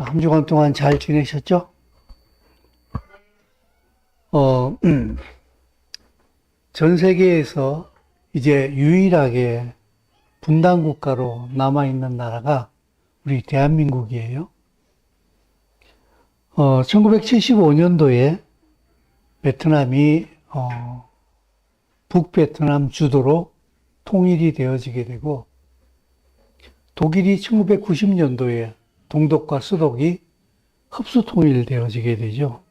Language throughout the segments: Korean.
한 주간 동안 잘 지내셨죠? 전 세계에서 이제 유일하게 분단 국가로 남아있는 나라가 우리 대한민국이에요. 1975년도에 베트남이, 북베트남 주도로 통일이 되어지게 되고, 독일이 1990년도에 동독과 서독이 흡수 통일되어지게 되죠.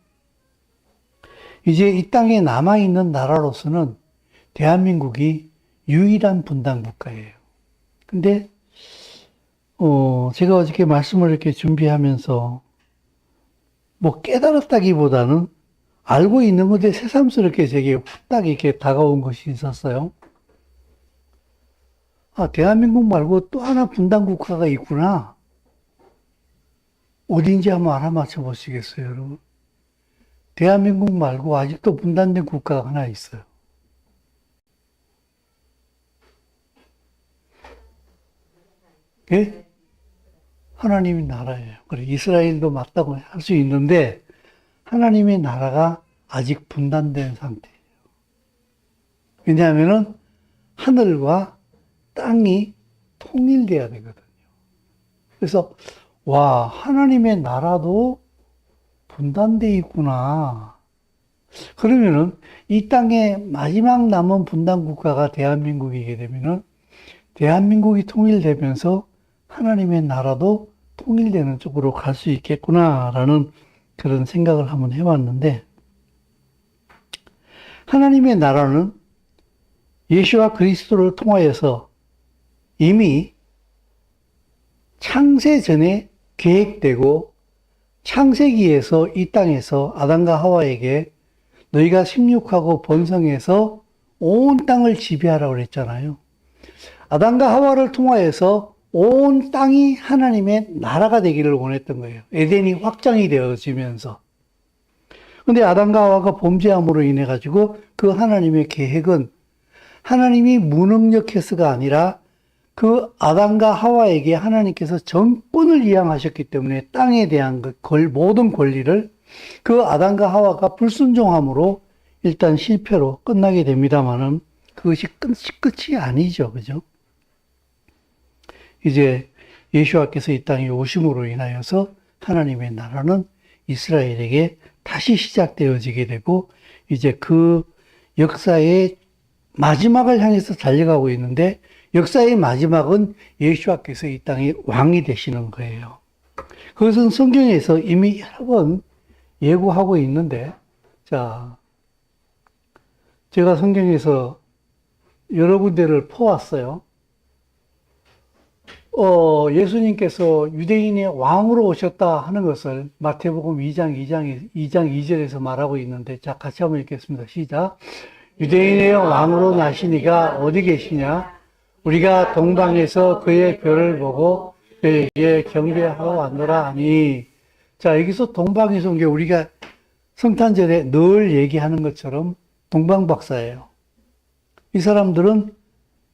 이제 이 땅에 남아있는 나라로서는 대한민국이 유일한 분단 국가예요. 근데, 제가 어저께 말씀을 이렇게 준비하면서 뭐 깨달았다기보다는 알고 있는 건데 새삼스럽게 제게 후딱 이렇게 다가온 것이 있었어요. 아, 대한민국 말고 또 하나 분단 국가가 있구나. 어딘지 한번 알아맞혀 보시겠어요, 여러분? 대한민국 말고 아직도 분단된 국가가 하나 있어요. 예? 하나님의 나라예요. 그래, 이스라엘도 맞다고 할 수 있는데, 하나님의 나라가 아직 분단된 상태예요. 왜냐하면은, 하늘과 땅이 통일돼야 되거든요. 그래서, 와, 하나님의 나라도 분단돼 있구나. 그러면은, 이 땅에 마지막 남은 분단 국가가 대한민국이게 되면은, 대한민국이 통일되면서 하나님의 나라도 통일되는 쪽으로 갈 수 있겠구나라는 그런 생각을 한번 해봤는데, 하나님의 나라는 예수와 그리스도를 통하여서 이미 창세 전에 계획되고 창세기에서 이 땅에서 아담과 하와에게 너희가 생육하고 번성해서 온 땅을 지배하라고 그랬잖아요. 아담과 하와를 통하여서 온 땅이 하나님의 나라가 되기를 원했던 거예요. 에덴이 확장이 되어지면서. 근데 아담과 하와가 범죄함으로 인해 가지고 그 하나님의 계획은 하나님이 무능력해서가 아니라 그 아담과 하와에게 하나님께서 정권을 이양하셨기 때문에 땅에 대한 모든 권리를 그 아담과 하와가 불순종함으로 일단 실패로 끝나게 됩니다만은 그것이 끝이 아니죠. 그죠? 이제 예수와께서 이 땅에 오심으로 인하여서 하나님의 나라는 이스라엘에게 다시 시작되어지게 되고 이제 그 역사의 마지막을 향해서 달려가고 있는데 역사의 마지막은 예수와께서 이 땅에 왕이 되시는 거예요. 그것은 성경에서 이미 여러 번 예고하고 있는데, 자, 제가 성경에서 여러 군데를 퍼왔어요. 예수님께서 유대인의 왕으로 오셨다 하는 것을 마태복음 2장 2절에서 말하고 있는데, 자, 같이 한번 읽겠습니다. 시작. 유대인의 왕으로 나시니가 어디 계시냐? 우리가 동방에서 그의 별을 보고 그에게 경배하고 왔노라 하니. 자, 여기서 동방에서 온 게 우리가 성탄절에 늘 얘기하는 것처럼 동방박사예요. 이 사람들은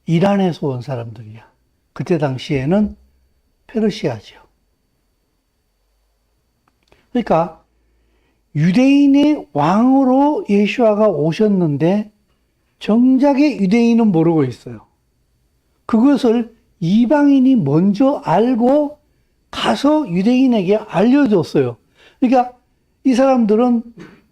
이란에서 온 사람들이야. 그때 당시에는 페르시아죠. 그러니까 유대인의 왕으로 예수아가 오셨는데 정작에 유대인은 모르고 있어요. 그것을 이방인이 먼저 알고 가서 유대인에게 알려줬어요. 그러니까 이 사람들은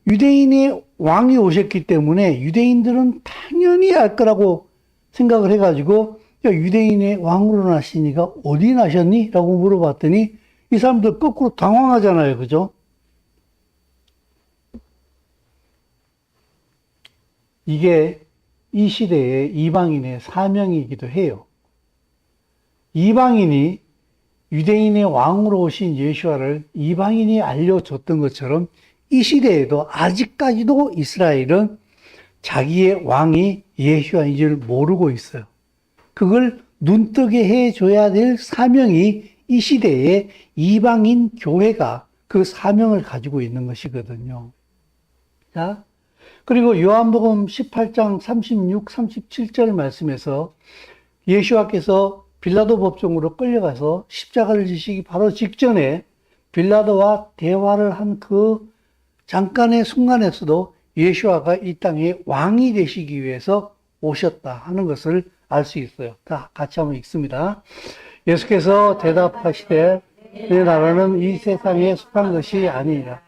유대인의 왕이 오셨기 때문에 유대인들은 당연히 알 거라고 생각을 해가지고 야, 유대인의 왕으로 나시니가 어디 나셨니? 라고 물어봤더니 이 사람들 거꾸로 당황하잖아요. 그죠? 이게 이 시대의 이방인의 사명이기도 해요. 이방인이 유대인의 왕으로 오신 예수와를 이방인이 알려줬던 것처럼 이 시대에도 아직까지도 이스라엘은 자기의 왕이 예수와인 줄 모르고 있어요. 그걸 눈뜨게 해줘야 될 사명이 이 시대의 이방인 교회가 그 사명을 가지고 있는 것이거든요. 자, 그리고 요한복음 18장 36, 37절 말씀에서 예수와께서 빌라도 법정으로 끌려가서 십자가를 지시기 바로 직전에 빌라도와 대화를 한 그 잠깐의 순간에서도 예수아가 이 땅에 왕이 되시기 위해서 오셨다 하는 것을 알 수 있어요. 다 같이 한번 읽습니다. 예수께서 대답하시되 내 나라는 이 세상에 속한 것이 아니니라.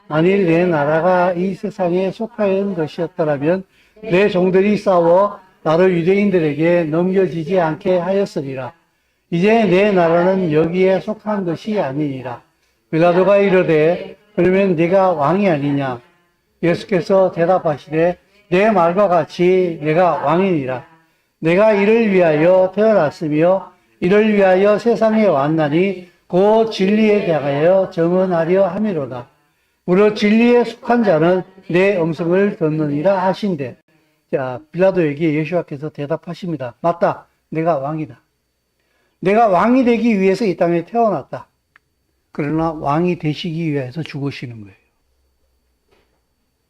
만일 내 나라가 이 세상에 속하는 것이었더라면 내 종들이 싸워 나를 유대인들에게 넘겨지지 않게 하였으리라. 이제 내 나라는 여기에 속한 것이 아니니라. 빌라도가 이르되 그러면 네가 왕이 아니냐? 예수께서 대답하시되 내 말과 같이 내가 왕이니라. 내가 이를 위하여 태어났으며 이를 위하여 세상에 왔나니 곧 진리에 대하여 증언하려 함이로다. 무릇 진리에 속한 자는 내 음성을 듣느니라 하신대. 자, 빌라도에게 예수께서 대답하십니다. 맞다. 내가 왕이다. 내가 왕이 되기 위해서 이 땅에 태어났다. 그러나 왕이 되시기 위해서 죽으시는 거예요.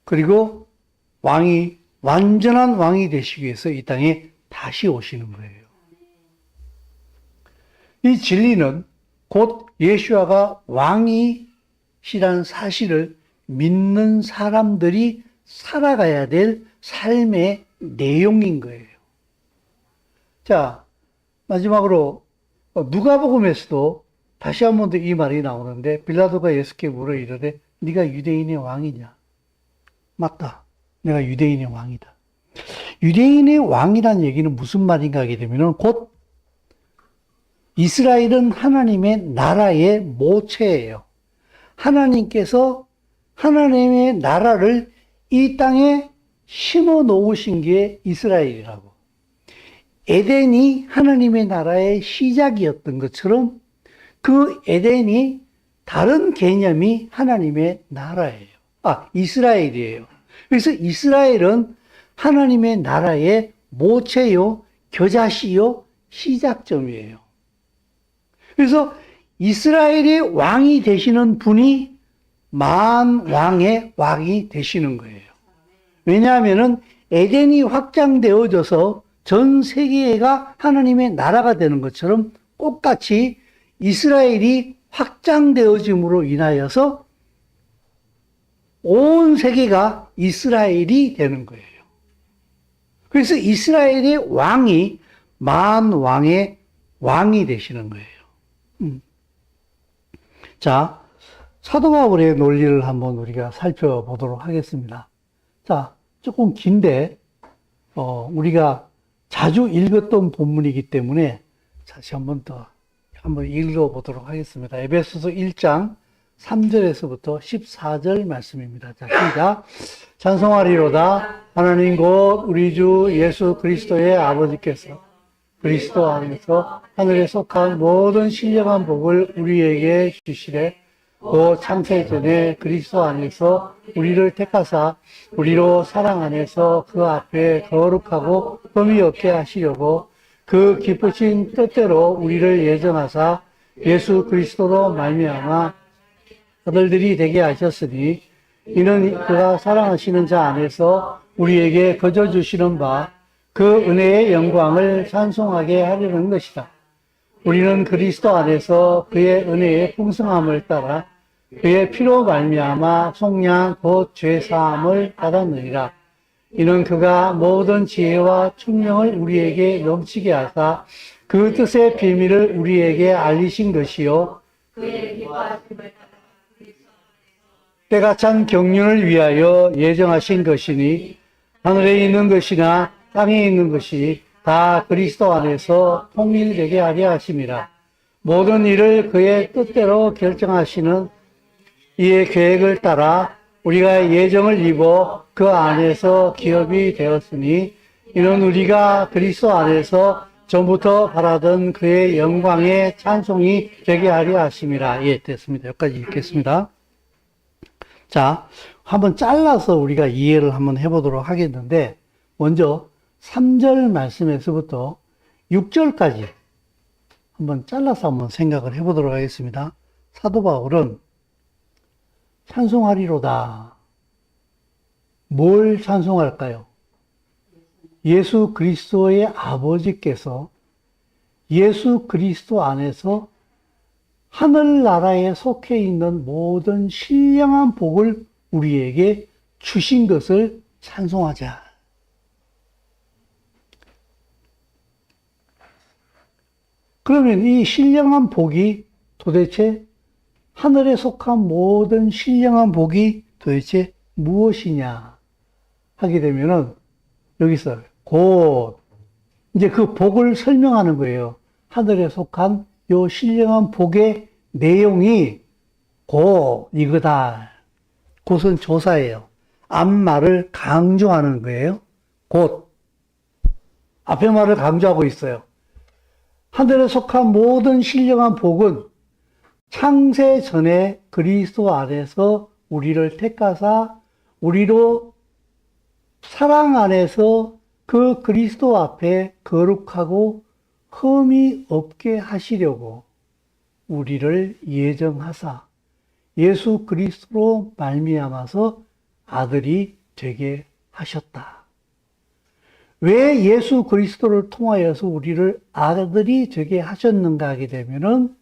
그리고 완전한 왕이 되시기 위해서 이 땅에 다시 오시는 거예요. 이 진리는 곧 예수아가 왕이시라는 사실을 믿는 사람들이 살아가야 될 삶의 내용인 거예요. 자, 마지막으로 누가복음에서도 다시 한 번 더 이 말이 나오는데 빌라도가 예수께 물어 이르되 네가 유대인의 왕이냐? 맞다. 내가 유대인의 왕이다. 유대인의 왕이란 얘기는 무슨 말인가 하게 되면 곧 이스라엘은 하나님의 나라의 모체예요. 하나님께서 하나님의 나라를 이 땅에 심어 놓으신 게 이스라엘이라고. 에덴이 하나님의 나라의 시작이었던 것처럼 그 에덴이 다른 개념이 하나님의 나라예요. 이스라엘이에요. 그래서 이스라엘은 하나님의 나라의 모체요, 겨자씨요, 시작점이에요. 그래서 이스라엘의 왕이 되시는 분이 만왕의 왕이 되시는 거예요. 왜냐하면은 에덴이 확장되어져서 전 세계가 하나님의 나라가 되는 것처럼 똑같이 이스라엘이 확장되어짐으로 인하여서 온 세계가 이스라엘이 되는 거예요. 그래서 이스라엘의 왕이 만왕의 왕이 되시는 거예요. 자, 사도 바울의 논리를 한번 우리가 살펴보도록 하겠습니다. 자, 조금 긴데 우리가 자주 읽었던 본문이기 때문에 다시 한번 읽어보도록 하겠습니다. 에베소서 1장 3절에서부터 14절 말씀입니다. 자, 시작. 찬송하리로다. 하나님 곧 우리 주 예수 그리스도의 아버지께서 그리스도 안에서 하늘에 속한 모든 신령한 복을 우리에게 주시되 곧 창세 전에 그리스도 안에서 우리를 택하사 우리로 사랑 안에서 그 앞에 거룩하고 흠이 없게 하시려고 그 기쁘신 뜻대로 우리를 예정하사 예수 그리스도로 말미암아 아들들이 되게 하셨으니 이는 그가 사랑하시는 자 안에서 우리에게 거저 주시는 바 그 은혜의 영광을 찬송하게 하려는 것이다. 우리는 그리스도 안에서 그의 은혜의 풍성함을 따라 그의 피로 말미암아 속량 곧 죄사함을 받았느니라. 이는 그가 모든 지혜와 총명을 우리에게 넘치게 하사 그 뜻의 비밀을 우리에게 알리신 것이요 때가 찬 경륜을 위하여 예정하신 것이니 하늘에 있는 것이나 땅에 있는 것이 다 그리스도 안에서 통일되게 하려 하심이라. 모든 일을 그의 뜻대로 결정하시는 이의 계획을 따라 우리가 예정을 입어 그 안에서 기업이 되었으니 이는 우리가 그리스도 안에서 전부터 바라던 그의 영광의 찬송이 되게 하려 하심이라. 예, 됐습니다. 여기까지 읽겠습니다. 자, 한번 잘라서 우리가 이해를 한번 해보도록 하겠는데 먼저 3절 말씀에서부터 6절까지 한번 잘라서 한번 생각을 해보도록 하겠습니다. 사도 바울은 찬송하리로다. 뭘 찬송할까요? 예수 그리스도의 아버지께서 예수 그리스도 안에서 하늘나라에 속해 있는 모든 신령한 복을 우리에게 주신 것을 찬송하자. 그러면 이 신령한 복이 도대체 하늘에 속한 모든 신령한 복이 도대체 무엇이냐 하게 되면은 여기서 곧 이제 그 복을 설명하는 거예요. 하늘에 속한 요 신령한 복의 내용이 곧 이거다. 곧은 조사예요. 앞말을 강조하는 거예요. 곧. 앞에 말을 강조하고 있어요. 하늘에 속한 모든 신령한 복은 창세 전에 그리스도 안에서 우리를 택하사 우리로 사랑 안에서 그 그리스도 앞에 거룩하고 흠이 없게 하시려고 우리를 예정하사 예수 그리스도로 말미암아서 아들이 되게 하셨다. 왜 예수 그리스도를 통하여서 우리를 아들이 되게 하셨는가 하게 되면은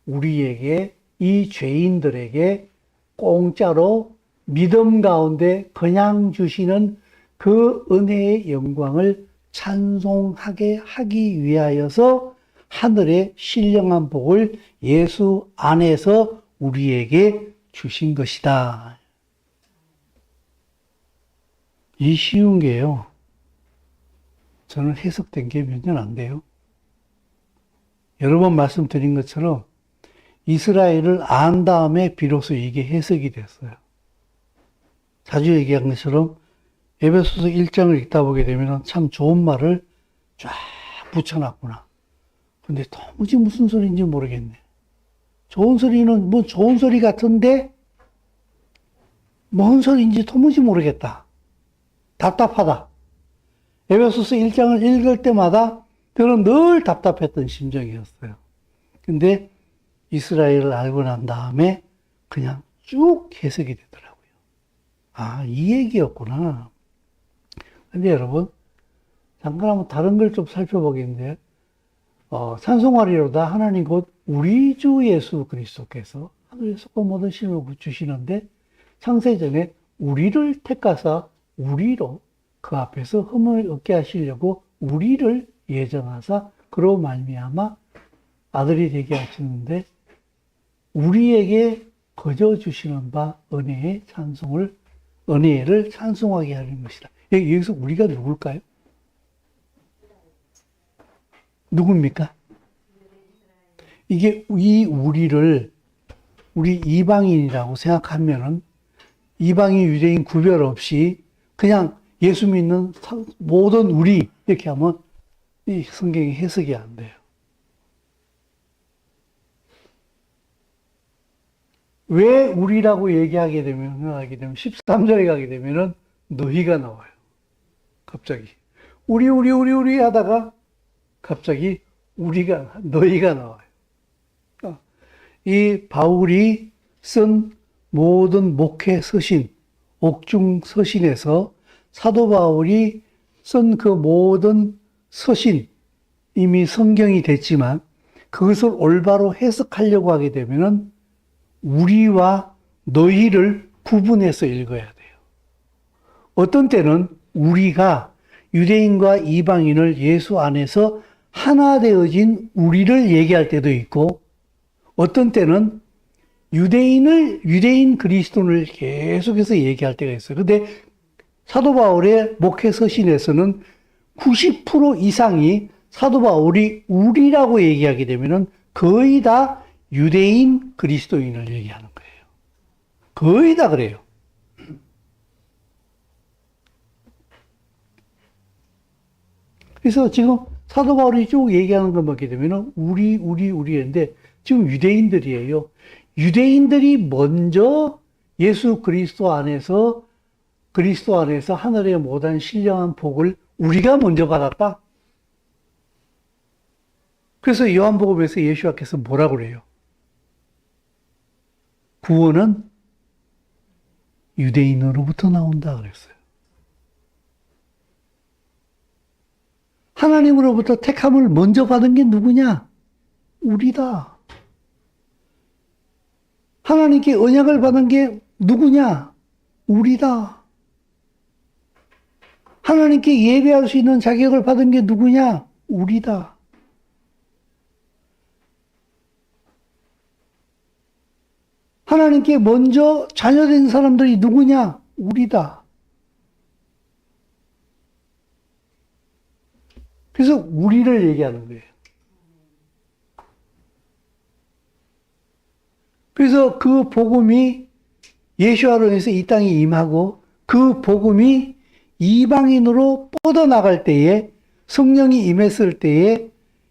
우리에게 이 죄인들에게 공짜로 믿음 가운데 그냥 주시는 그 은혜의 영광을 찬송하게 하기 위하여서 하늘의 신령한 복을 예수 안에서 우리에게 주신 것이다. 이 쉬운 게요. 저는 해석된 게 몇 년 안 돼요. 여러 번 말씀드린 것처럼 이스라엘을 안 다음에 비로소 이게 해석이 됐어요. 자주 얘기한 것처럼 에베소서 1장을 읽다 보게 되면 참 좋은 말을 쫙 붙여놨구나. 근데 도무지 무슨 소리인지 모르겠네. 좋은 소리는 뭐 좋은 소리 같은데 뭔 소리인지 도무지 모르겠다. 답답하다. 에베소서 1장을 읽을 때마다 저는 늘 답답했던 심정이었어요. 근데 이스라엘을 알고 난 다음에 그냥 쭉 해석이 되더라고요. 아, 이 얘기였구나. 근데 여러분, 잠깐 한번 다른 걸 좀 살펴보겠는데, 찬송하리로다 하나님 곧 우리 주 예수 그리스도께서 하늘에 속한 모든 신을 주시는데, 창세전에 우리를 택하사 우리로 그 앞에서 흠을 얻게 하시려고 우리를 예정하사 그로 말미암아 아들이 되게 하시는데 우리에게 거저 주시는 바 은혜의 찬송을 은혜를 찬송하게 하는 것이다. 여기서 우리가 누굴까요? 누굽니까? 이게 이 우리를 우리 이방인이라고 생각하면은 이방인 유대인 구별 없이 그냥 예수 믿는 모든 우리 이렇게 하면 이 성경이 해석이 안 돼요. 왜 우리라고 얘기하게 되면 13절에 가게 되면은 너희가 나와요. 갑자기 우리 하다가 갑자기 너희가 나와요. 이 바울이 쓴 모든 목회 서신, 옥중 서신에서 사도 바울이 쓴 그 모든 서신, 이미 성경이 됐지만 그것을 올바로 해석하려고 하게 되면은 우리와 너희를 구분해서 읽어야 돼요. 어떤 때는 우리가 유대인과 이방인을 예수 안에서 하나 되어진 우리를 얘기할 때도 있고, 어떤 때는 유대인 그리스도를 계속해서 얘기할 때가 있어요. 근데 사도 바울의 목회 서신에서는 90% 이상이 사도 바울이 우리라고 얘기하게 되면은 거의 다 유대인 그리스도인을 얘기하는 거예요. 거의 다 그래요. 그래서 지금 사도 바울이 쭉 얘기하는 거 보게 되면은 우리인데 지금 유대인들이에요. 유대인들이 먼저 예수 그리스도 안에서 하늘의 모든 신령한 복을 우리가 먼저 받았다. 그래서 요한복음에서 예수께서 뭐라고 그래요? 구원은 유대인으로부터 나온다 그랬어요. 하나님으로부터 택함을 먼저 받은 게 누구냐? 우리다. 하나님께 언약을 받은 게 누구냐? 우리다. 하나님께 예배할 수 있는 자격을 받은 게 누구냐? 우리다. 하나님께 먼저 자녀된 사람들이 누구냐? 우리다. 그래서 우리를 얘기하는 거예요. 그래서 그 복음이 예수와로 인해서 이 땅에 임하고 그 복음이 이방인으로 뻗어나갈 때에 성령이 임했을 때에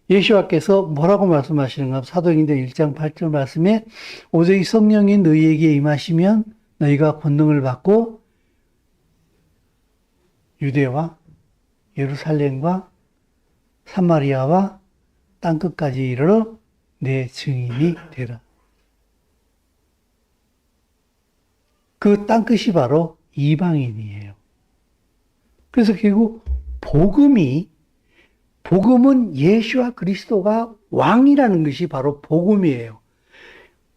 예수와께서 뭐라고 말씀하시는가? 사도행전 1장 8절 말씀에 오직 성령이 너희에게 임하시면 너희가 권능을 받고 유대와 예루살렘과 사마리아와 땅끝까지 이르러 내 증인이 되라. 그 땅끝이 바로 이방인이에요. 그래서 결국 복음은 예수와 그리스도가 왕이라는 것이 바로 복음이에요.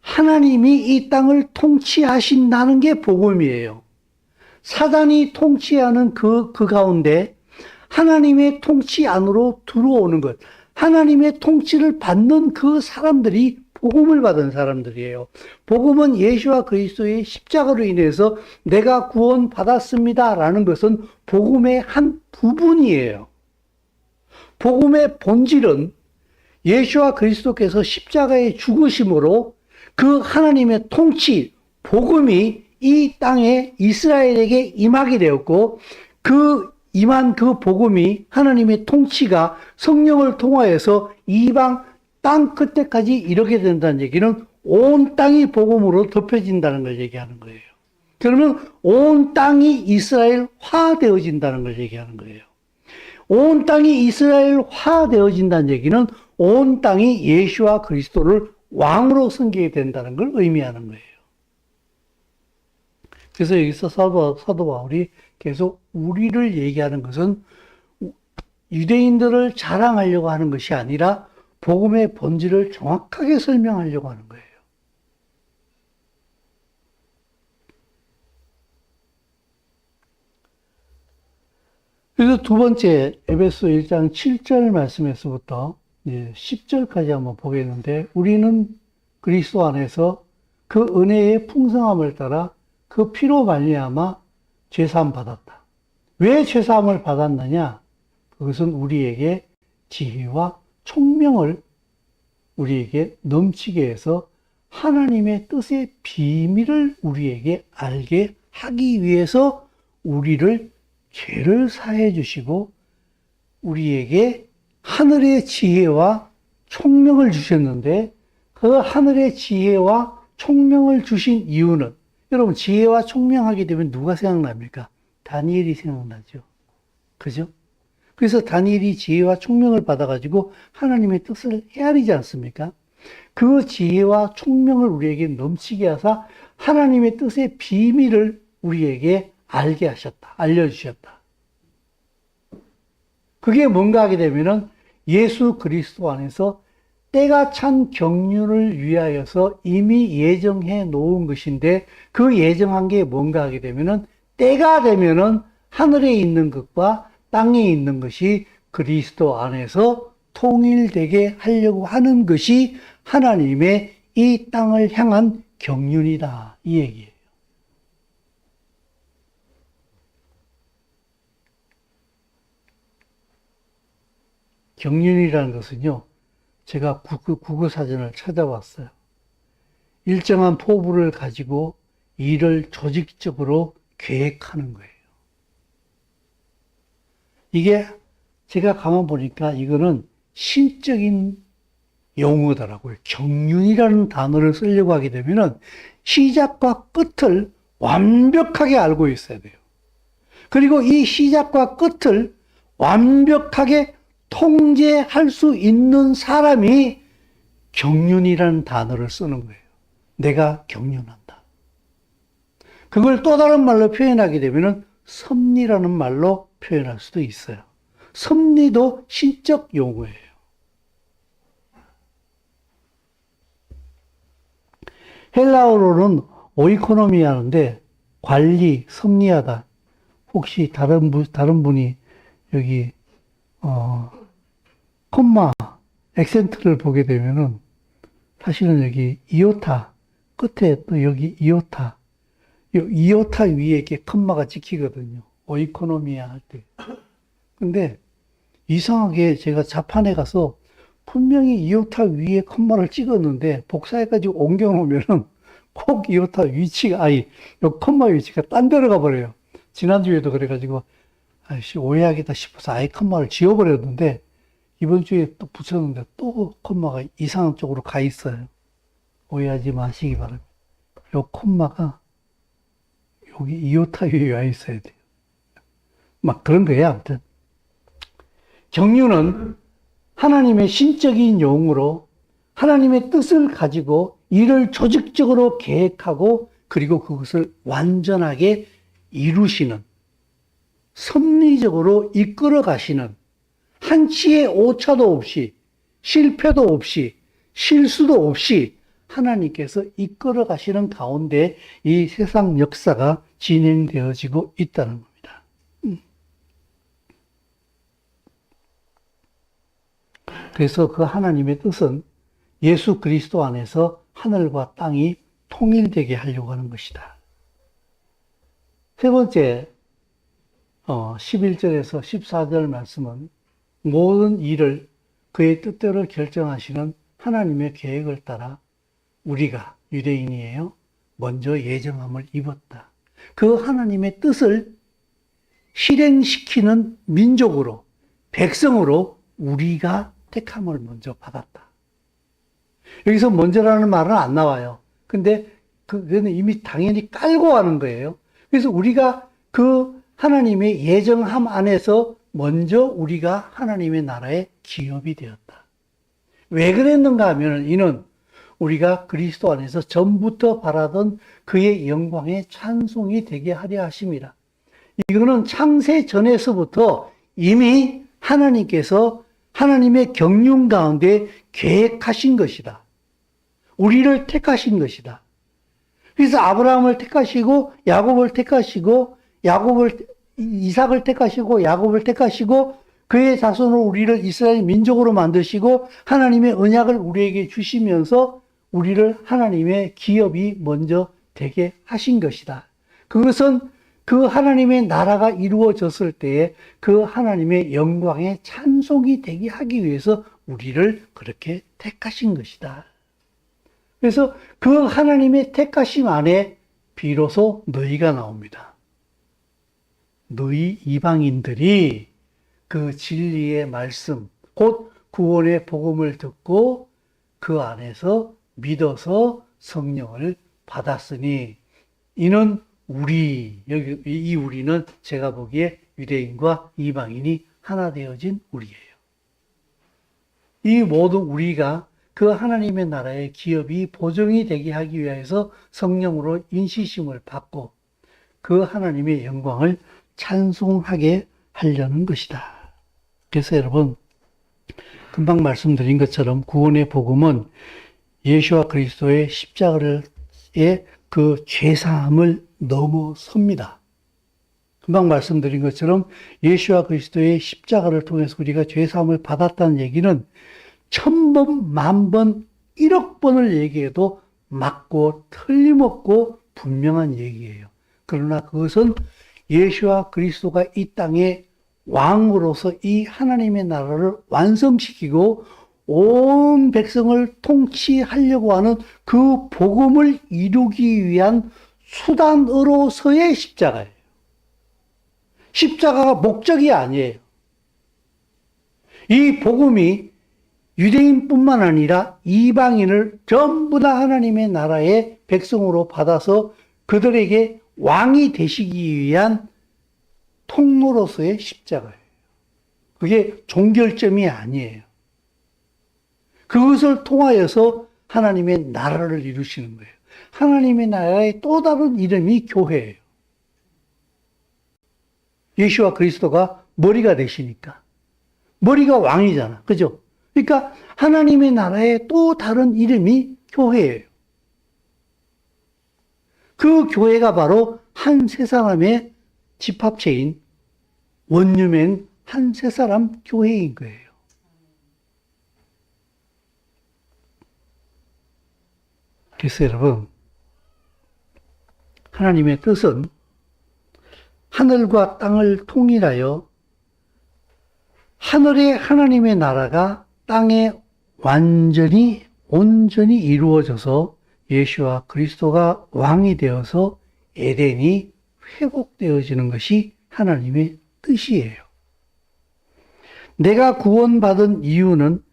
하나님이 이 땅을 통치하신다는 게 복음이에요. 사단이 통치하는 그 가운데 하나님의 통치 안으로 들어오는 것, 하나님의 통치를 받는 그 사람들이 복음을 받은 사람들이에요. 복음은 예수와 그리스도의 십자가로 인해서 내가 구원받았습니다 라는 것은 복음의 한 부분이에요. 복음의 본질은 예수와 그리스도께서 십자가의 죽으심으로 그 하나님의 통치, 복음이 이 땅에 이스라엘에게 임하게 되었고 그 임한 그 복음이 하나님의 통치가 성령을 통하여서 이방 땅 끝에까지 이르게 된다는 얘기는 온 땅이 복음으로 덮여진다는 걸 얘기하는 거예요. 그러면 온 땅이 이스라엘화 되어진다는 걸 얘기하는 거예요. 온 땅이 이스라엘화 되어진다는 얘기는 온 땅이 예수와 그리스도를 왕으로 섬기게 된다는 걸 의미하는 거예요. 그래서 여기서 사도 바울이 계속 우리를 얘기하는 것은 유대인들을 자랑하려고 하는 것이 아니라 복음의 본질을 정확하게 설명하려고 하는 거예요. 그래서 두 번째 에베소 1장 7절 말씀에서부터 10절까지 한번 보겠는데 우리는 그리스도 안에서 그 은혜의 풍성함을 따라 그 피로 말미암아 죄사함 받았다. 왜 죄사함을 받았느냐? 그것은 우리에게 지혜와 총명을 우리에게 넘치게 해서 하나님의 뜻의 비밀을 우리에게 알게 하기 위해서 우리를 죄를 사해 주시고 우리에게 하늘의 지혜와 총명을 주셨는데 그 하늘의 지혜와 총명을 주신 이유는 여러분 지혜와 총명하게 되면 누가 생각납니까? 다니엘이 생각나죠. 그죠? 그래서 다니엘이 지혜와 총명을 받아가지고 하나님의 뜻을 헤아리지 않습니까? 그 지혜와 총명을 우리에게 넘치게 하사 하나님의 뜻의 비밀을 우리에게 알게 하셨다. 알려주셨다. 그게 뭔가 하게 되면은 예수 그리스도 안에서 때가 찬 경륜을 위하여서 이미 예정해 놓은 것인데 그 예정한 게 뭔가 하게 되면은 때가 되면은 하늘에 있는 것과 땅에 있는 것이 그리스도 안에서 통일되게 하려고 하는 것이 하나님의 이 땅을 향한 경륜이다. 이 얘기예요. 경륜이라는 것은요, 제가 국어사전을 찾아봤어요. 일정한 포부를 가지고 일을 조직적으로 계획하는 거예요. 이게 제가 가만 보니까 이거는 신적인 용어더라고요. 경륜이라는 단어를 쓰려고 하게 되면은 시작과 끝을 완벽하게 알고 있어야 돼요. 그리고 이 시작과 끝을 완벽하게 통제할 수 있는 사람이 경륜이라는 단어를 쓰는 거예요. 내가 경륜한다. 그걸 또 다른 말로 표현하게 되면은 섭리라는 말로 표현할 수도 있어요. 섭리도 신적 용어예요. 헬라어로는 오이코노미아인데 관리, 섭리하다. 혹시 다른 분이 여기, 콤마, 액센트를 보게 되면은 사실은 여기 이오타, 끝에 또 여기 이오타, 이 이오타 위에 이렇게 콤마가 찍히거든요. 오이코노미아 할 때. 근데 이상하게 제가 자판에 가서 분명히 이오타 위에 콤마를 찍었는데 복사해가지고 옮겨놓으면은 꼭 이오타 위치가, 요 콤마 위치가 딴 데로 가버려요. 지난주에도 그래가지고, 아이씨, 오해하겠다 싶어서 아예 콤마를 지워버렸는데, 이번 주에 또 붙였는데 또 콤마가 이상한 쪽으로 가 있어요. 오해하지 마시기 바랍니다. 요 콤마가 여기 이오타 위에 와 있어야 돼요. 막 그런 거예요, 아무튼. 경륜은 하나님의 신적인 용으로 하나님의 뜻을 가지고 일을 조직적으로 계획하고 그리고 그것을 완전하게 이루시는, 섭리적으로 이끌어 가시는, 한치의 오차도 없이, 실패도 없이, 실수도 없이 하나님께서 이끌어 가시는 가운데 이 세상 역사가 진행되어지고 있다는 겁니다. 그래서 그 하나님의 뜻은 예수 그리스도 안에서 하늘과 땅이 통일되게 하려고 하는 것이다. 세 번째, 11절에서 14절 말씀은 모든 일을 그의 뜻대로 결정하시는 하나님의 계획을 따라 우리가, 유대인이에요, 먼저 예정함을 입었다. 그 하나님의 뜻을 실행시키는 민족으로, 백성으로 우리가 택함을 먼저 받았다. 여기서 먼저라는 말은 안 나와요. 근데 그거는 이미 당연히 깔고 하는 거예요. 그래서 우리가 그 하나님의 예정함 안에서 먼저 우리가 하나님의 나라의 기업이 되었다. 왜 그랬는가 하면 이는 우리가 그리스도 안에서 전부터 바라던 그의 영광의 찬송이 되게 하려 하심이라. 이거는 창세 전에서부터 이미 하나님께서 하나님의 경륜 가운데 계획하신 것이다. 우리를 택하신 것이다. 그래서 아브라함을 택하시고 야곱을 택하시고 이삭을 택하시고 야곱을 택하시고 그의 자손으로 우리를 이스라엘 민족으로 만드시고 하나님의 언약을 우리에게 주시면서 우리를 하나님의 기업이 먼저 되게 하신 것이다. 그것은 그 하나님의 나라가 이루어졌을 때에 그 하나님의 영광의 찬송이 되게 하기 위해서 우리를 그렇게 택하신 것이다. 그래서 그 하나님의 택하심 안에 비로소 너희가 나옵니다. 너희 이방인들이 그 진리의 말씀, 곧 구원의 복음을 듣고 그 안에서 믿어서 성령을 받았으니 이는 여기 이 우리는 제가 보기에 유대인과 이방인이 하나 되어진 우리예요. 이 모든 우리가 그 하나님의 나라의 기업이 보정이 되게 하기 위해서 성령으로 인시심을 받고 그 하나님의 영광을 찬송하게 하려는 것이다. 그래서 여러분, 금방 말씀드린 것처럼 구원의 복음은 예수와 그리스도의 십자가의 그 죄사함을 넘어섭니다. 금방 말씀드린 것처럼 예수와 그리스도의 십자가를 통해서 우리가 죄사함을 받았다는 얘기는 1000번, 10,000번, 1억 번을 얘기해도 맞고 틀림없고 분명한 얘기예요. 그러나 그것은 예수와 그리스도가 이 땅에 왕으로서 이 하나님의 나라를 완성시키고 온 백성을 통치하려고 하는 그 복음을 이루기 위한 수단으로서의 십자가예요. 십자가가 목적이 아니에요. 이 복음이 유대인뿐만 아니라 이방인을 전부 다 하나님의 나라의 백성으로 받아서 그들에게 왕이 되시기 위한 통로로서의 십자가예요. 그게 종결점이 아니에요. 그것을 통하여서 하나님의 나라를 이루시는 거예요. 하나님의 나라의 또 다른 이름이 교회예요. 예수와 그리스도가 머리가 되시니까. 머리가 왕이잖아. 그죠? 그러니까 하나님의 나라의 또 다른 이름이 교회예요. 그 교회가 바로 한 세 사람의 집합체인 원유맨 한 세 사람 교회인 거예요. 그래서 여러분, 하나님의 뜻은 하늘과 땅을 통일하여 하늘의 하나님의 나라가 땅에 온전히 이루어져서 예수와 그리스도가 왕이 되어서 에덴이 회복되어지는 것이 하나님의 뜻이에요. 내가 구원받은 이유는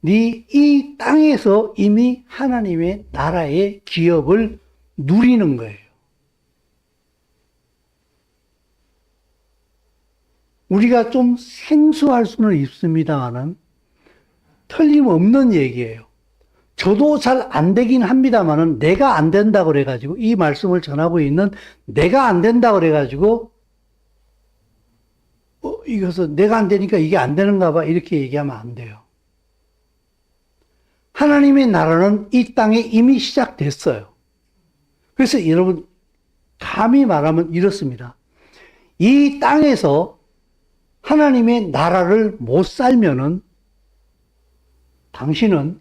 이 땅에서 이미 하나님의 나라의 기업을 누리는 거예요. 우리가 좀 생소할 수는 있습니다만은 틀림없는 얘기예요. 저도 잘 안 되긴 합니다만은 내가 안 된다고 그래가지고 이 말씀을 전하고 있는 내가 안 된다고 그래가지고 이것은 내가 안 되니까 이게 안 되는가 봐 이렇게 얘기하면 안 돼요. 하나님의 나라는 이 땅에 이미 시작됐어요. 그래서 여러분 감히 말하면 이렇습니다. 이 땅에서 하나님의 나라를 못 살면은 당신은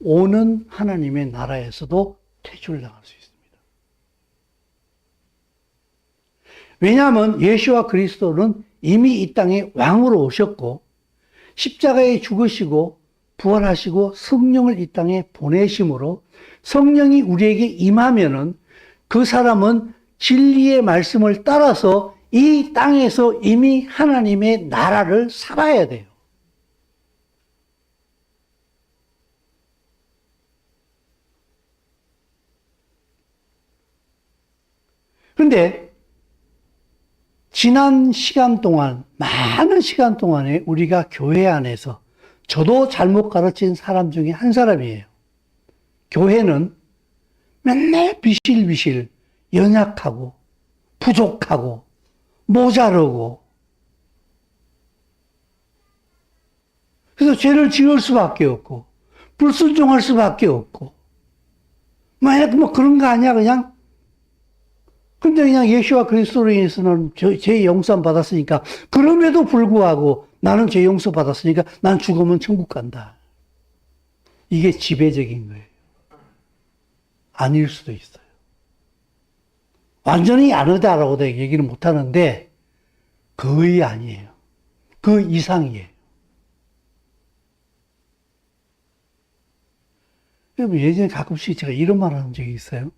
오는 하나님의 나라에서도 퇴출당할 수 있습니다. 왜냐하면 예수와 그리스도는 이미 이 땅에 왕으로 오셨고 십자가에 죽으시고 부활하시고 성령을 이 땅에 보내심으로 성령이 우리에게 임하면은 그 사람은 진리의 말씀을 따라서 이 땅에서 이미 하나님의 나라를 살아야 돼요. 그런데 지난 시간 동안, 많은 시간 동안에 우리가 교회 안에서 저도 잘못 가르친 사람 중에 한 사람이에요. 교회는 맨날 비실비실 연약하고 부족하고 모자르고 그래서 죄를 지을 수밖에 없고 불순종할 수밖에 없고 만약 뭐 그런 거 아니야 그냥 근데 그냥 예수와 그리스도로 인해서는 죄 용서 받았으니까 그럼에도 불구하고 나는 죄 용서 받았으니까 난 죽으면 천국 간다. 이게 지배적인 거예요. 아닐 수도 있어요. 완전히 아니다라고 얘기는 못 하는데 거의 아니에요. 그 이상이에요. 예전에 가끔씩 제가 이런 말 하는 적이 있어요.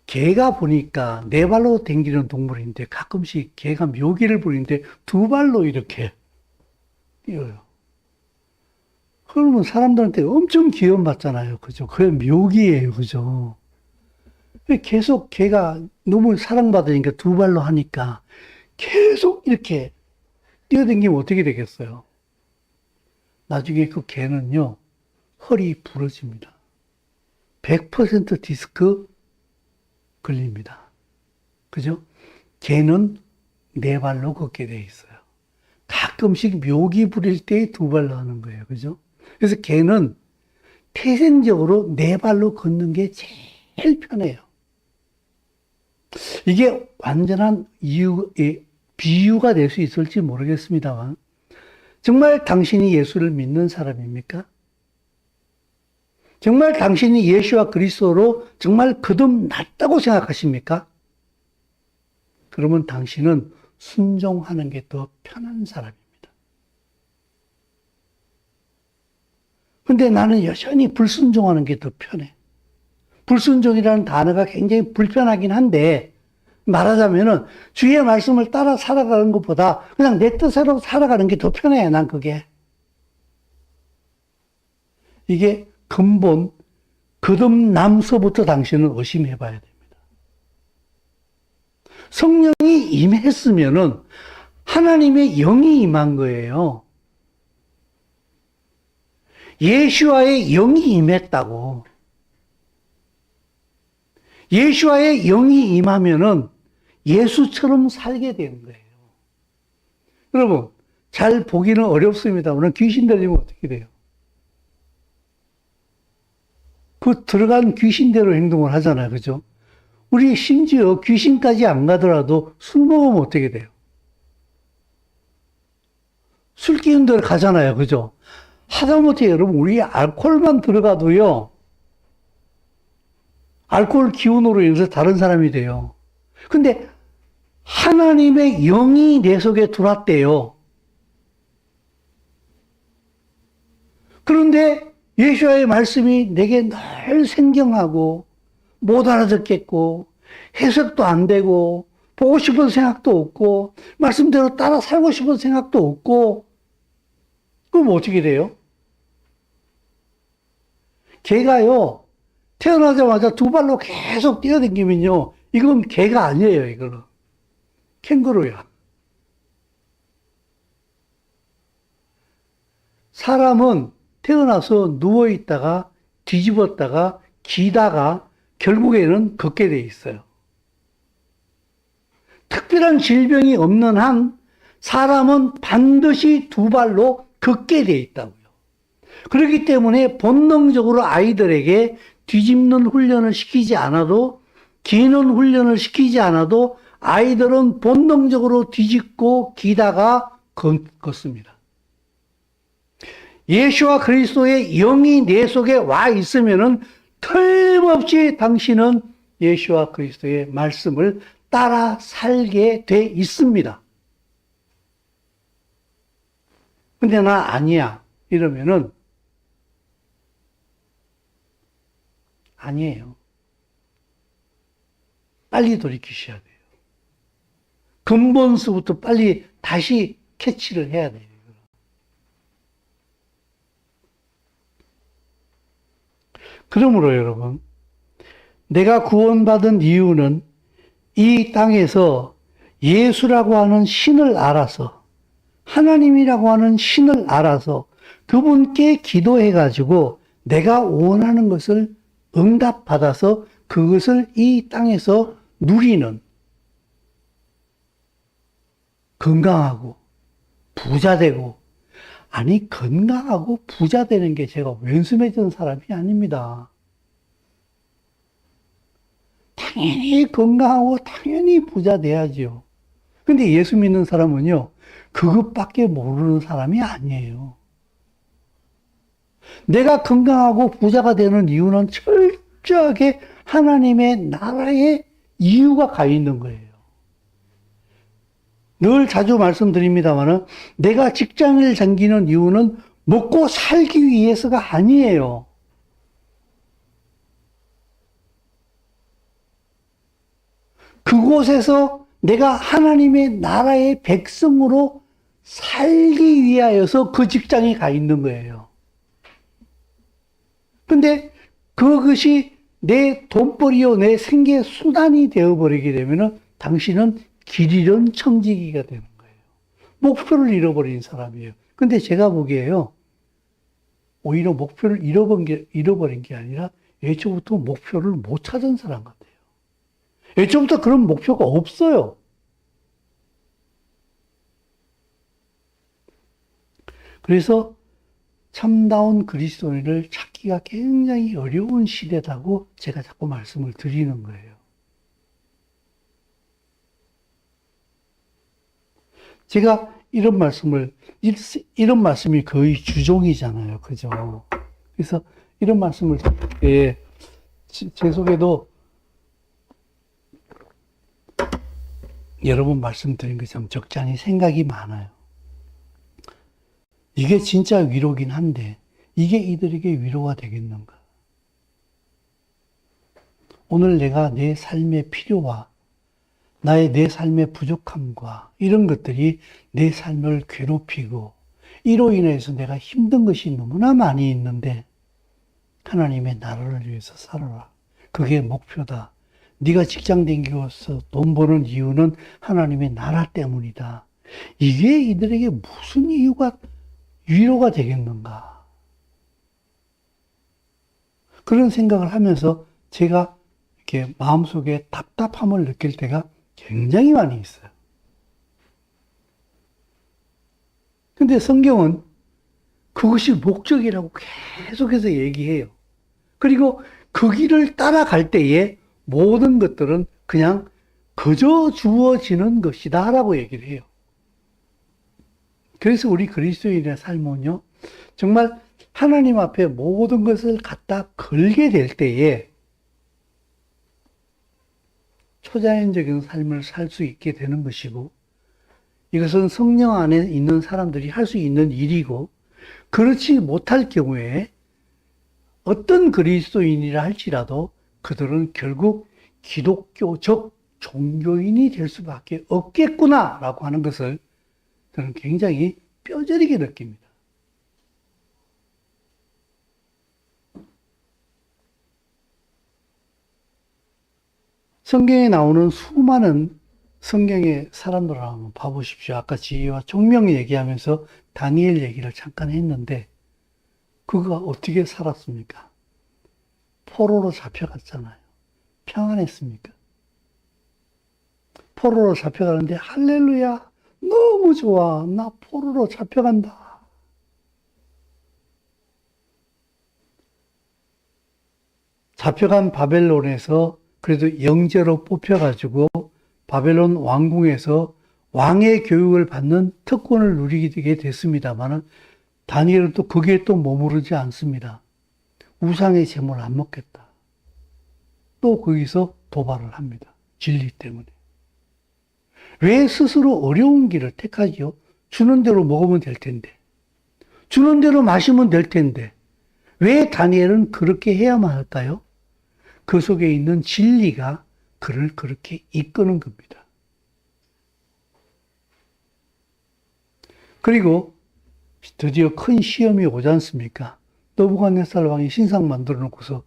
개가 보니까 네 발로 댕기는 동물인데 가끔씩 개가 묘기를 부리는데 두 발로 이렇게 뛰어요. 그러면 사람들한테 엄청 기원받잖아요. 그죠? 그게 묘기예요. 그죠? 계속 개가 너무 사랑받으니까 두 발로 하니까 계속 이렇게 뛰어댕기면 어떻게 되겠어요? 나중에 그 개는요, 허리 부러집니다. 100% 디스크 걸립니다. 그죠? 개는 네 발로 걷게 돼 있어요. 가끔씩 묘기 부릴 때 두 발로 하는 거예요. 그죠? 그래서 개는 태생적으로 네 발로 걷는 게 제일 편해요. 이게 완전한 비유가 될 수 있을지 모르겠습니다만, 정말 당신이 예수를 믿는 사람입니까? 정말 당신이 예수와 그리스도로 정말 거듭났다고 생각하십니까? 그러면 당신은 순종하는 게 더 편한 사람입니다. 근데 나는 여전히 불순종하는 게 더 편해. 불순종이라는 단어가 굉장히 불편하긴 한데, 말하자면은 주의 말씀을 따라 살아가는 것보다 그냥 내 뜻대로 살아가는 게 더 편해, 난 그게. 이게 근본 거듭남서부터 당신은 의심해 봐야 됩니다. 성령이 임했으면은 하나님의 영이 임한 거예요. 예수와의 영이 임했다고. 예수와의 영이 임하면은 예수처럼 살게 되는 거예요. 여러분, 잘 보기는 어렵습니다만 귀신 들리면 어떻게 돼요? 그 들어간 귀신대로 행동을 하잖아요. 그죠? 우리 심지어 귀신까지 안 가더라도 술 먹으면 어떻게 돼요? 술 기운 대로 가잖아요. 그죠? 하다못해 여러분, 우리 알코올만 들어가도요, 알코올 기운으로 인해서 다른 사람이 돼요. 근데 하나님의 영이 내 속에 들어왔대요. 그런데 예수와의 말씀이 내게 늘 생경하고 못 알아듣겠고 해석도 안 되고 보고 싶은 생각도 없고 말씀대로 따라 살고 싶은 생각도 없고 그럼 어떻게 돼요? 개가요 태어나자마자 두 발로 계속 뛰어다니면요 이건 개가 아니에요. 이거는 캥거루야. 사람은 태어나서 누워있다가 뒤집었다가 기다가 결국에는 걷게 돼 있어요. 특별한 질병이 없는 한 사람은 반드시 두 발로 걷게 돼 있다고요. 그렇기 때문에 본능적으로 아이들에게 뒤집는 훈련을 시키지 않아도 기는 훈련을 시키지 않아도 아이들은 본능적으로 뒤집고 기다가 걷습니다. 예수와 그리스도의 영이 내 속에 와 있으면은 틀림없이 당신은 예수와 그리스도의 말씀을 따라 살게 돼 있습니다. 근데 나 아니야. 이러면은 아니에요. 빨리 돌이키셔야 돼요. 근본서부터 빨리 다시 캐치를 해야 돼요. 그러므로 여러분, 내가 구원받은 이유는 이 땅에서 예수라고 하는 신을 알아서, 하나님이라고 하는 신을 알아서 그분께 기도해가지고 내가 원하는 것을 응답받아서 그것을 이 땅에서 누리는 건강하고 부자되고 아니 건강하고 부자되는 게 제가 왼수 맺은 사람이 아닙니다. 당연히 건강하고 당연히 부자돼야지요. 근데 예수 믿는 사람은요 그것밖에 모르는 사람이 아니에요. 내가 건강하고 부자가 되는 이유는 철저하게 하나님의 나라의 이유가 가 있는 거예요. 늘 자주 말씀드립니다만은 내가 직장을 다니는 이유는 먹고 살기 위해서가 아니에요. 그곳에서 내가 하나님의 나라의 백성으로 살기 위하여서 그 직장에 가 있는 거예요. 근데 그것이 내 돈벌이요, 내 생계 수단이 되어버리게 되면은 당신은 길 잃은 청지기가 되는 거예요. 목표를 잃어버린 사람이에요. 근데 제가 보기에요, 오히려 목표를 잃어버린 게 아니라 애초부터 목표를 못 찾은 사람 같아요. 애초부터 그런 목표가 없어요. 그래서 참다운 그리스도인을 찾기가 굉장히 어려운 시대다고 제가 자꾸 말씀을 드리는 거예요. 제가 이런 말씀이 거의 주종이잖아요. 그죠? 그래서 이런 말씀을 제 속에도 여러 번 말씀드린 것처럼 적잖이 생각이 많아요. 이게 진짜 위로긴 한데 이게 이들에게 위로가 되겠는가? 오늘 내가 내 삶의 필요와 내 삶의 부족함과 이런 것들이 내 삶을 괴롭히고 이로 인해서 내가 힘든 것이 너무나 많이 있는데 하나님의 나라를 위해서 살아라. 그게 목표다. 네가 직장 다니고서 돈 버는 이유는 하나님의 나라 때문이다. 이게 이들에게 무슨 이유가 위로가 되겠는가? 그런 생각을 하면서 제가 이렇게 마음속에 답답함을 느낄 때가 굉장히 많이 있어요. 근데 성경은 그것이 목적이라고 계속해서 얘기해요. 그리고 그 길을 따라갈 때에 모든 것들은 그냥 그저 주어지는 것이다 라고 얘기를 해요. 그래서 우리 그리스도인의 삶은요, 정말 하나님 앞에 모든 것을 갖다 걸게 될 때에 초자연적인 삶을 살 수 있게 되는 것이고, 이것은 성령 안에 있는 사람들이 할 수 있는 일이고, 그렇지 못할 경우에 어떤 그리스도인이라 할지라도 그들은 결국 기독교적 종교인이 될 수밖에 없겠구나라고 하는 것을 저는 굉장히 뼈저리게 느낍니다. 성경에 나오는 수많은 성경의 사람들을 한번 봐보십시오. 아까 지혜와 총명 얘기하면서 다니엘 얘기를 잠깐 했는데 그가 어떻게 살았습니까? 포로로 잡혀갔잖아요. 평안했습니까? 포로로 잡혀가는데 할렐루야 너무 좋아. 나 포로로 잡혀간다. 잡혀간 바벨론에서 그래도 영재로 뽑혀가지고 바벨론 왕궁에서 왕의 교육을 받는 특권을 누리게 됐습니다만 다니엘은 또 거기에 또 머무르지 않습니다. 우상의 제물을 안 먹겠다. 또 거기서 도발을 합니다. 진리 때문에. 왜 스스로 어려운 길을 택하지요? 주는 대로 먹으면 될 텐데. 주는 대로 마시면 될 텐데. 왜 다니엘은 그렇게 해야만 할까요? 그 속에 있는 진리가 그를 그렇게 이끄는 겁니다. 그리고 드디어 큰 시험이 오지 않습니까? 느부갓네살 왕이 신상 만들어 놓고서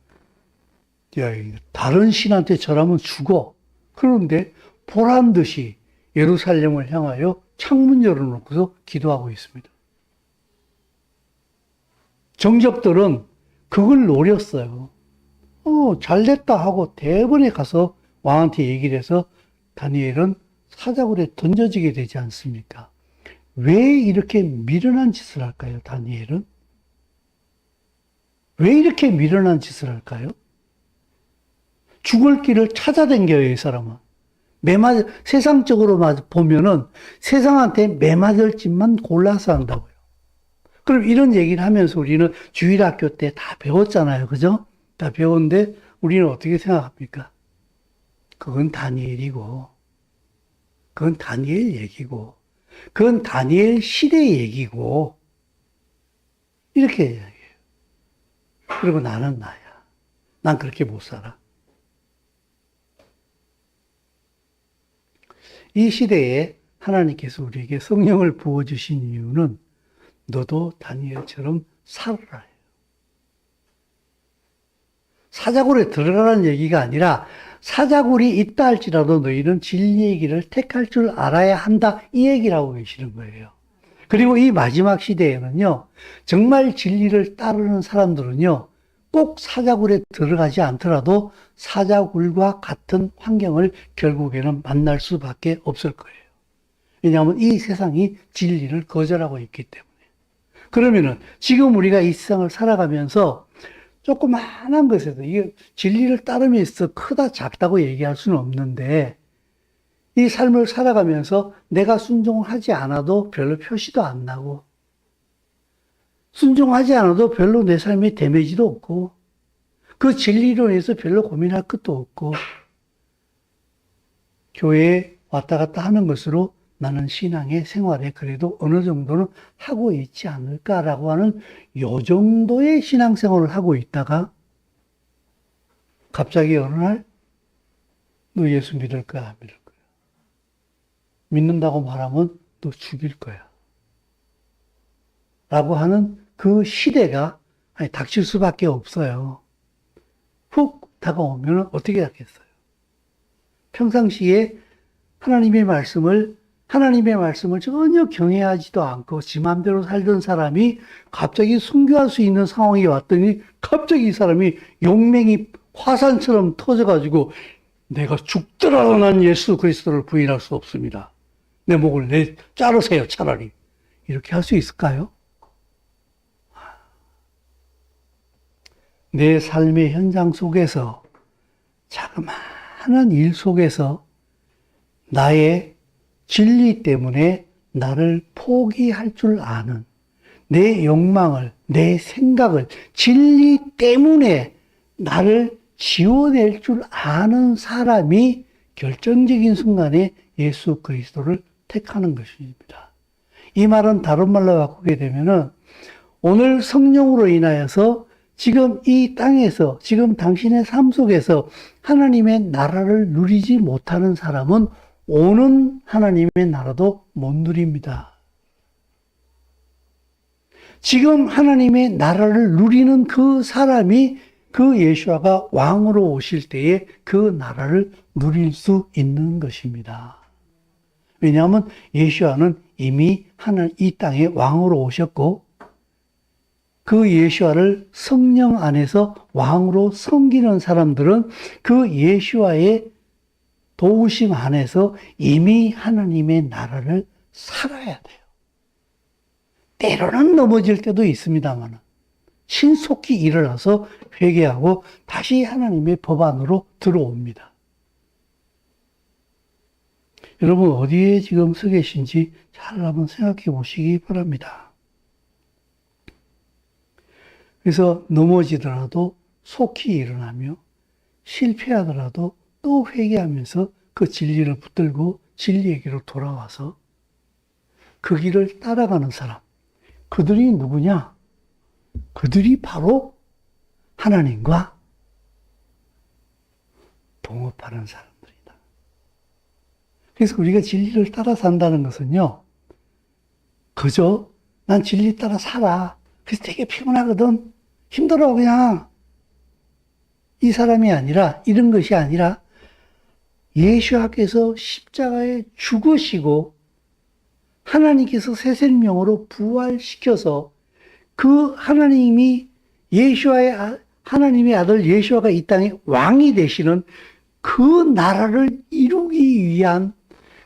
야, 다른 신한테 절하면 죽어. 그런데 보란 듯이 예루살렘을 향하여 창문 열어놓고서 기도하고 있습니다. 정적들은 그걸 노렸어요. 잘됐다 하고 대번에 가서 왕한테 얘기를 해서 다니엘은 사자굴에 던져지게 되지 않습니까? 왜 이렇게 미련한 짓을 할까요, 다니엘은? 왜 이렇게 미련한 짓을 할까요? 죽을 길을 찾아댕겨요, 이 사람은. 세상적으로 보면은 세상한테 매맞을 짓만 골라서 한다고요. 그럼 이런 얘기를 하면서 우리는 주일학교 때 다 배웠잖아요. 그죠? 다 배웠는데 우리는 어떻게 생각합니까? 그건 다니엘이고, 그건 다니엘 얘기고, 그건 다니엘 시대 얘기고, 이렇게 이야기해요. 그리고 나는 나야. 난 그렇게 못 살아. 이 시대에 하나님께서 우리에게 성령을 부어주신 이유는 너도 다니엘처럼 살아라. 사자굴에 들어가라는 얘기가 아니라 사자굴이 있다 할지라도 너희는 진리의 길을 택할 줄 알아야 한다. 이 얘기를 하고 계시는 거예요. 그리고 이 마지막 시대에는요, 정말 진리를 따르는 사람들은요, 꼭 사자굴에 들어가지 않더라도 사자굴과 같은 환경을 결국에는 만날 수밖에 없을 거예요. 왜냐하면 이 세상이 진리를 거절하고 있기 때문에. 그러면은 지금 우리가 이 세상을 살아가면서 조그마한 것에도 이게 진리를 따름에 있어 크다 작다고 얘기할 수는 없는데 이 삶을 살아가면서 내가 순종을 하지 않아도 별로 표시도 안 나고 순종하지 않아도 별로 내 삶에 데미지도 없고 그 진리로 인해서 별로 고민할 것도 없고 교회에 왔다 갔다 하는 것으로 나는 신앙의 생활에 그래도 어느 정도는 하고 있지 않을까라고 하는 요 정도의 신앙생활을 하고 있다가 갑자기 어느 날 너 예수 믿을 거야, 안 믿을 거야? 믿는다고 말하면 너 죽일 거야. 라고 하는 그 시대가 닥칠 수밖에 없어요. 훅 다가오면 어떻게 하겠어요? 평상시에 하나님의 말씀을 전혀 경외하지도 않고 지 맘대로 살던 사람이 갑자기 순교할 수 있는 상황이 왔더니 갑자기 이 사람이 용맹이 화산처럼 터져가지고 내가 죽더라도 난 예수 그리스도를 부인할 수 없습니다. 내 목을 자르세요, 차라리. 이렇게 할 수 있을까요? 내 삶의 현장 속에서 자그마한 일 속에서 나의 진리 때문에 나를 포기할 줄 아는 내 욕망을, 내 생각을 진리 때문에 나를 지워낼 줄 아는 사람이 결정적인 순간에 예수 그리스도를 택하는 것입니다. 이 말은 다른 말로 바꾸게 되면은 오늘 성령으로 인하여서 지금 이 땅에서, 지금 당신의 삶 속에서 하나님의 나라를 누리지 못하는 사람은 오는 하나님의 나라도 못 누립니다. 지금 하나님의 나라를 누리는 그 사람이 그 예수아가 왕으로 오실 때에 그 나라를 누릴 수 있는 것입니다. 왜냐하면 예수아는 이미 이 땅에 왕으로 오셨고 그 예수아를 성령 안에서 왕으로 섬기는 사람들은 그 예수아의 도우심 안에서 이미 하나님의 나라를 살아야 돼요. 때로는 넘어질 때도 있습니다만 신속히 일어나서 회개하고 다시 하나님의 법 안으로 들어옵니다. 여러분 어디에 지금 서 계신지 잘 한번 생각해 보시기 바랍니다. 그래서 넘어지더라도 속히 일어나며 실패하더라도 또 회개하면서 그 진리를 붙들고 진리에게로 돌아와서 그 길을 따라가는 사람. 그들이 누구냐? 그들이 바로 하나님과 동업하는 사람들이다. 그래서 우리가 진리를 따라 산다는 것은요, 그저 난 진리 따라 살아. 그래서 되게 피곤하거든. 힘들어, 그냥. 이 사람이 아니라, 이런 것이 아니라, 예수께서 십자가에 죽으시고, 하나님께서 새 생명으로 부활시켜서, 그 하나님이 하나님의 아들 예수아가 이 땅에 왕이 되시는 그 나라를 이루기 위한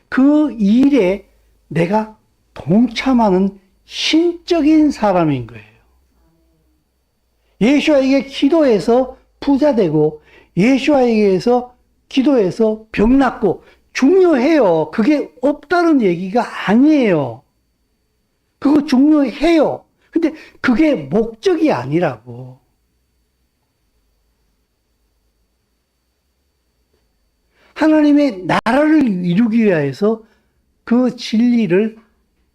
그 일에 내가 동참하는 신적인 사람인 거예요. 예수아에게 기도해서 부자 되고 예수아에게서 기도해서 병 낫고 중요해요. 그게 없다는 얘기가 아니에요. 그거 중요해요. 근데 그게 목적이 아니라고. 하나님의 나라를 이루기 위해서 그 진리를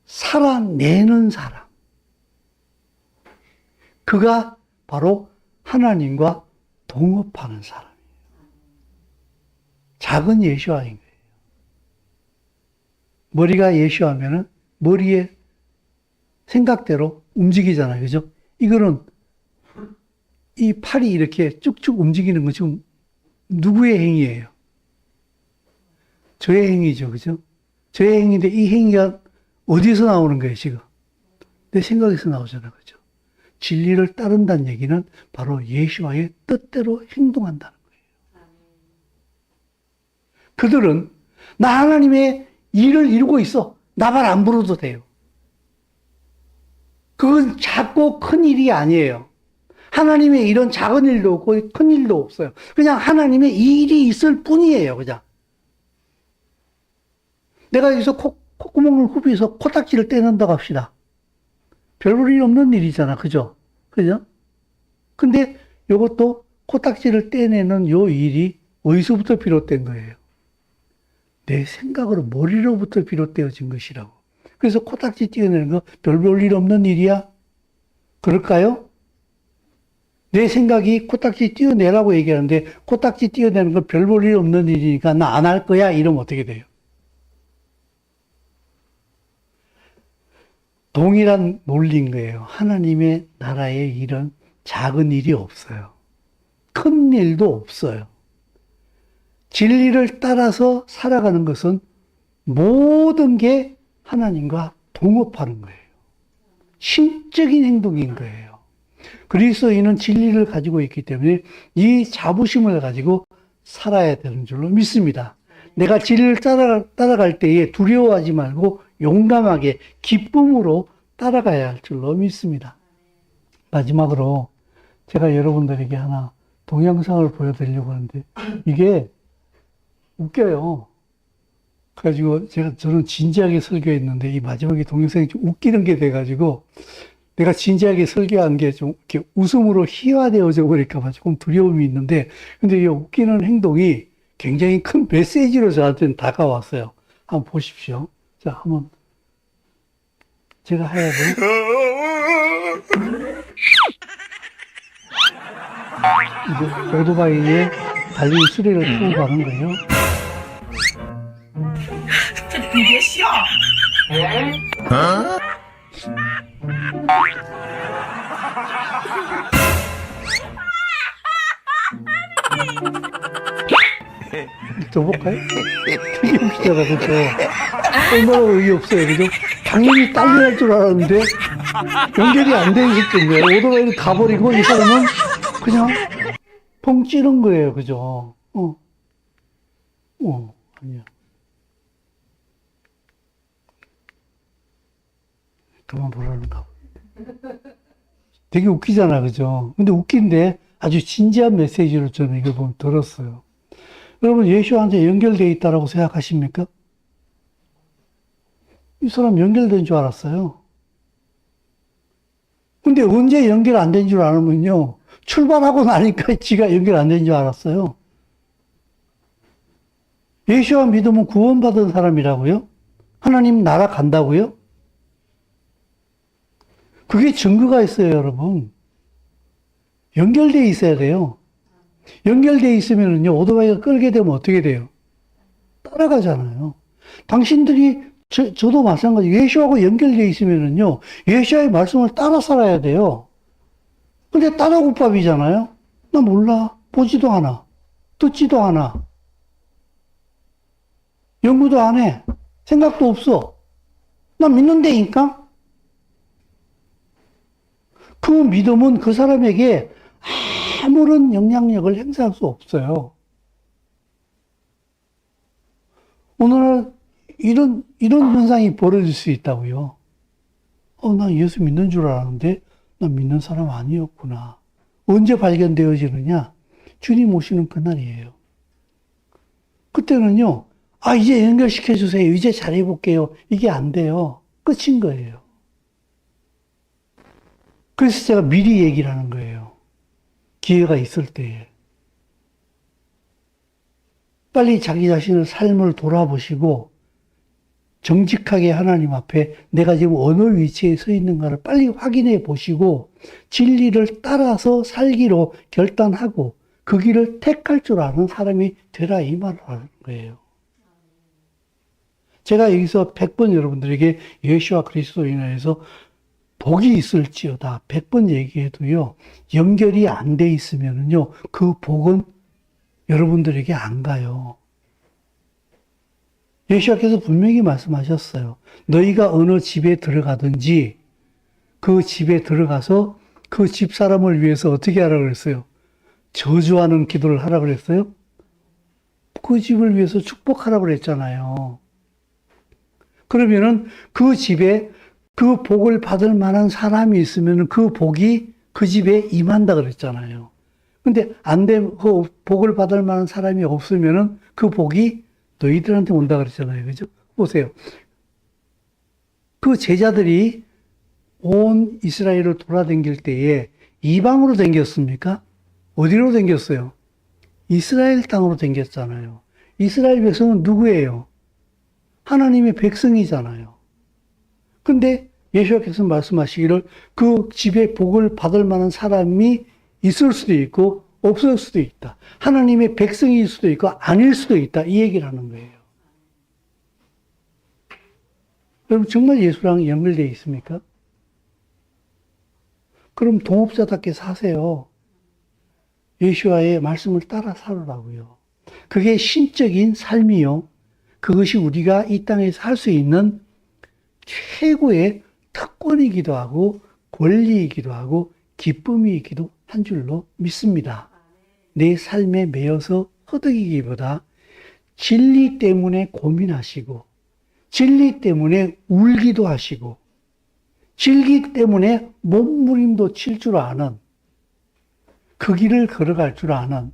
살아내는 사람. 그가 바로 하나님과 동업하는 사람이에요. 작은 예수아인 거예요. 머리가 예수아면은 머리에 생각대로 움직이잖아요. 그죠? 이거는 이 팔이 이렇게 쭉쭉 움직이는 건 지금 누구의 행위예요? 저의 행위죠. 그죠? 저의 행위인데 이 행위가 어디서 나오는 거예요, 지금? 내 생각에서 나오잖아요. 그죠? 진리를 따른다는 얘기는 바로 예수와의 뜻대로 행동한다는 거예요. 그들은 나 하나님의 일을 이루고 있어. 나 말 안 부르도 돼요. 그건 작고 큰 일이 아니에요. 하나님의 일은 작은 일도 없고 큰 일도 없어요. 그냥 하나님의 일이 있을 뿐이에요. 그냥. 내가 여기서 콧구멍을 후비서 코딱지를 떼낸다고 합시다. 별 일 없는 일이잖아. 그죠? 그죠? 근데 이것도 코딱지를 떼내는 요 일이 어디서부터 비롯된 거예요? 내 생각으로 머리로부터 비롯되어진 것이라고. 그래서 코딱지 떼어내는 거 별 일 없는 일이야? 그럴까요? 내 생각이 코딱지 떼어내라고 얘기하는데 코딱지 떼어내는 거 별 일 없는 일이니까 나 안 할 거야? 이러면 어떻게 돼요? 동일한 논리인 거예요. 하나님의 나라의 일은 작은 일이 없어요. 큰 일도 없어요. 진리를 따라서 살아가는 것은 모든 게 하나님과 동업하는 거예요. 신적인 행동인 거예요. 그리스도인은 진리를 가지고 있기 때문에 이 자부심을 가지고 살아야 되는 줄로 믿습니다. 내가 진리를 따라갈 때에 두려워하지 말고 용감하게 기쁨으로 따라가야 할 줄로 믿습니다. 마지막으로 제가 여러분들에게 하나 동영상을 보여드리려고 하는데, 이게 웃겨요. 그래가지고 저는 진지하게 설교했는데, 이 마지막에 동영상이 좀 웃기는 게 돼가지고, 내가 진지하게 설교한 게 좀 이렇게 웃음으로 희화되어져 버릴까봐 조금 두려움이 있는데, 근데 이 웃기는 행동이 굉장히 큰 메시지로 저한테는 다가왔어요. 한번 보십시오. 자, 한번, 제가 해야 돼. 이제 오토바이에 달린 수레를 타고 가는 거예요. 你别笑。 또 볼까요? 되게 웃기잖아, 그죠? 얼마나 어이없어요, 그죠? 당연히 딸려야 할 줄 알았는데, 연결이 안 돼 있을 텐데, 오토바이를 가버리고, 이 사람은 그냥 펑 찌른 거예요, 그죠? 아니야. 그만 보라는가. 되게 웃기잖아, 그죠? 근데 웃긴데 아주 진지한 메시지를 저는 이걸 보면 들었어요. 여러분, 예수한테 연결되어 있다라고 생각하십니까? 이 사람 연결된 줄 알았어요. 근데 언제 연결 안 된 줄 알면요, 출발하고 나니까 지가 연결 안 된 줄 알았어요. 예수와 믿으면 구원받은 사람이라고요? 하나님 나라 간다고요? 그게 증거가 있어요, 여러분. 연결되어 있어야 돼요. 연결되어 있으면요, 오토바이가 끌게 되면 어떻게 돼요? 따라가잖아요. 당신들이, 저도 마찬가지. 예수하고 연결되어 있으면요, 예수의 말씀을 따라 살아야 돼요. 근데 따라국밥이잖아요? 나 몰라. 보지도 않아. 듣지도 않아. 연구도 안 해. 생각도 없어. 나 믿는다니까? 그 믿음은 그 사람에게 아무런 영향력을 행사할 수 없어요. 오늘날 이런 현상이 벌어질 수 있다고요. 나 예수 믿는 줄 알았는데, 나 믿는 사람 아니었구나. 언제 발견되어지느냐? 주님 오시는 그날이에요. 그때는요, 이제 연결시켜주세요. 이제 잘해볼게요. 이게 안 돼요. 끝인 거예요. 그래서 제가 미리 얘기를 하는 거예요. 기회가 있을 때에. 빨리 자기 자신의 삶을 돌아보시고 정직하게 하나님 앞에 내가 지금 어느 위치에 서 있는가를 빨리 확인해 보시고 진리를 따라서 살기로 결단하고 그 길을 택할 줄 아는 사람이 되라, 이 말을 하는 거예요. 제가 여기서 100번 여러분들에게 예수와 그리스도로 인하여서 복이 있을지어다 100번 얘기해도요, 연결이 안 돼 있으면요, 그 복은 여러분들에게 안 가요. 예수께서 분명히 말씀하셨어요. 너희가 어느 집에 들어가든지 그 집에 들어가서 그 집 사람을 위해서 어떻게 하라고 그랬어요? 저주하는 기도를 하라고 그랬어요? 그 집을 위해서 축복하라고 그랬잖아요. 그러면은 그 집에 그 복을 받을 만한 사람이 있으면 그 복이 그 집에 임한다 그랬잖아요. 근데 안 되고 그 복을 받을 만한 사람이 없으면은 그 복이 너희들한테 온다 그랬잖아요. 그죠? 보세요. 그 제자들이 온 이스라엘을 돌아다닐 때에 이방으로 댕겼습니까? 어디로 댕겼어요? 이스라엘 땅으로 댕겼잖아요. 이스라엘 백성은 누구예요? 하나님의 백성이잖아요. 근데 예수께서 말씀하시기를 그 집에 복을 받을 만한 사람이 있을 수도 있고 없을 수도 있다. 하나님의 백성일 수도 있고 아닐 수도 있다. 이 얘기를 하는 거예요. 여러분 정말 예수랑 연결되어 있습니까? 그럼 동업자답게 사세요. 예수와의 말씀을 따라 살으라고요. 그게 신적인 삶이요. 그것이 우리가 이 땅에서 할 수 있는 최고의 특권이기도 하고 권리이기도 하고 기쁨이기도 한 줄로 믿습니다. 내 삶에 매여서 허덕이기보다 진리 때문에 고민하시고 진리 때문에 울기도 하시고 진리 때문에 몸부림도 칠 줄 아는 그 길을 걸어갈 줄 아는,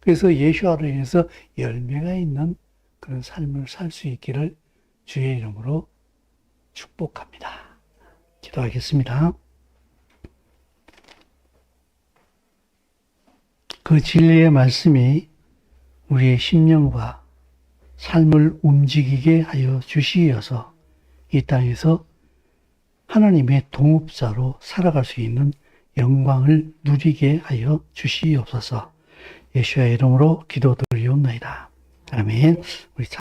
그래서 예수와로 인해서 열매가 있는 그런 삶을 살 수 있기를 주의 이름으로 축복합니다. 기도하겠습니다. 그 진리의 말씀이 우리의 심령과 삶을 움직이게 하여 주시어서 이 땅에서 하나님의 동업자로 살아갈 수 있는 영광을 누리게 하여 주시옵소서. 예수의 이름으로 기도드리옵나이다. 아멘. 우리